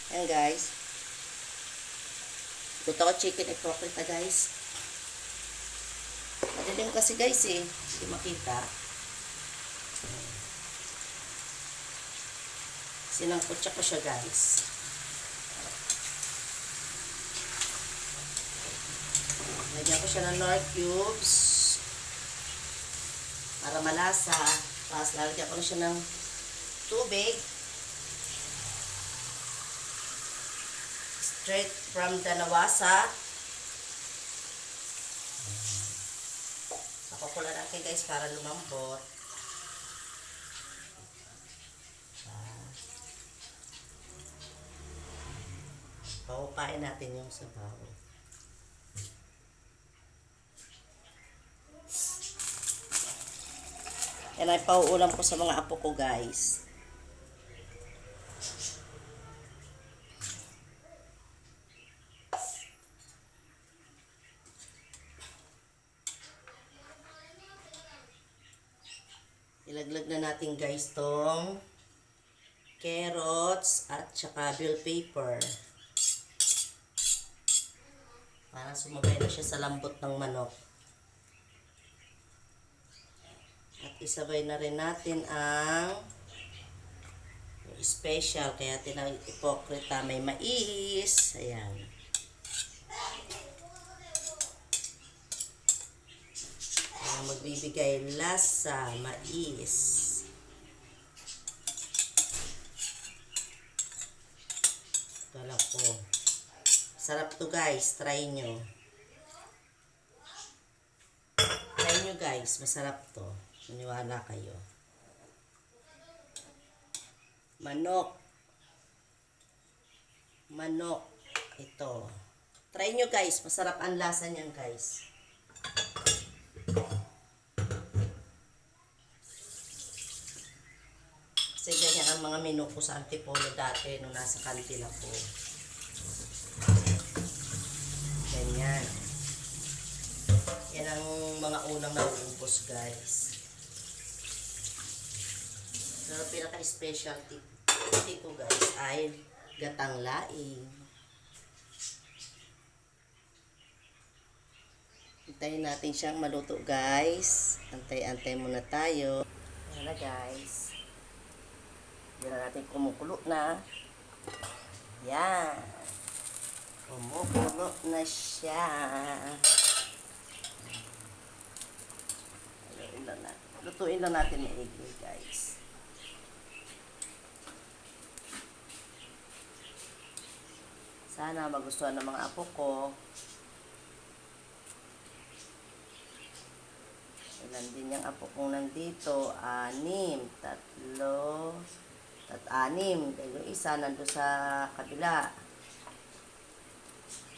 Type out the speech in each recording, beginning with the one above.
Ayan guys. Luto ko chicken ipokrita guys. Madilim kasi guys eh. Hindi makita. Sinangkutsa ko siya guys. Lagyan ko siya ng nor cubes. Para malasa. Tapos lalagyan ko na siya ng tubig. Straight from the nawasa. Pakukula natin guys para lumambot. Pakupain natin yung sabaw. Yan ay pauulam ko sa mga apo ko guys. Ilaglag na natin guys tong carrots at saka bell pepper. Para sumabay na siya sa lambot ng manok. At isabay na rin natin ang special, kaya tinawag ipokrita, may mais. Ayan. Ang magbibigay lasa, mais. Kala ko. Sarap to guys, try nyo. Try nyo guys, masarap to. Maniwala kayo. Manok. Manok. Ito. Try nyo guys, masarap ang lasa niyan guys. Kasi ganyan ang mga menu ko sa Antipolo dati nung nasa kantin ako. Ganyan. Yan ang mga unang nauubos guys. Pero pinaka-specialty ko guys ay gatang laing. Hintayin natin siyang maluto guys. Antay-antay muna tayo. Ayan na guys. Diyan na natin kumukulo na. Yan. Kumukulo na siya. Lutuin lang natin yung egg guys. Sana magustuhan ng mga apo ko. Ilan din yung apo kong nandito? 6, 3, 6. Dahil yung isa nandun sa kabila.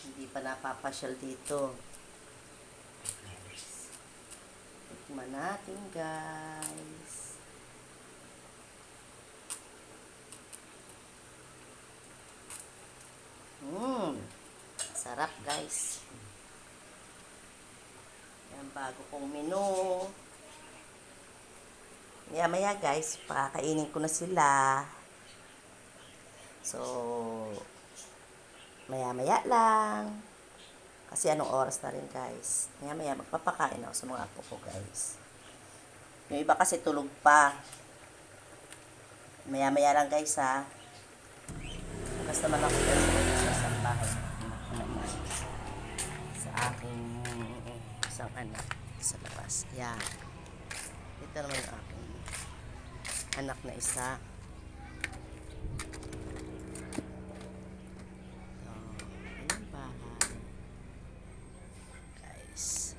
Hindi pa napapasyal dito. Tikman natin guys. Sarap guys. Yan bago kong menu. Maya guys, pakakainin ko na sila. So, maya lang. Kasi anong oras na rin guys. Maya magpapakain ako sa mga apo ko guys. Yung iba kasi tulog pa. Maya lang guys ha. Basta naman ako guys sa bahay. Sa aking isang anak sa labas. Yan. Ito naman yung aking anak na isa. Ayan bahay. Guys.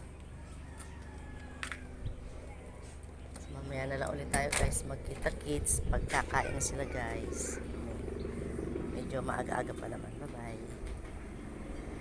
Mamaya na lang ulit tayo guys. Magkita-kits. Pagkakain na sila guys. Medyo maaga-aga pa naman. Bye-bye.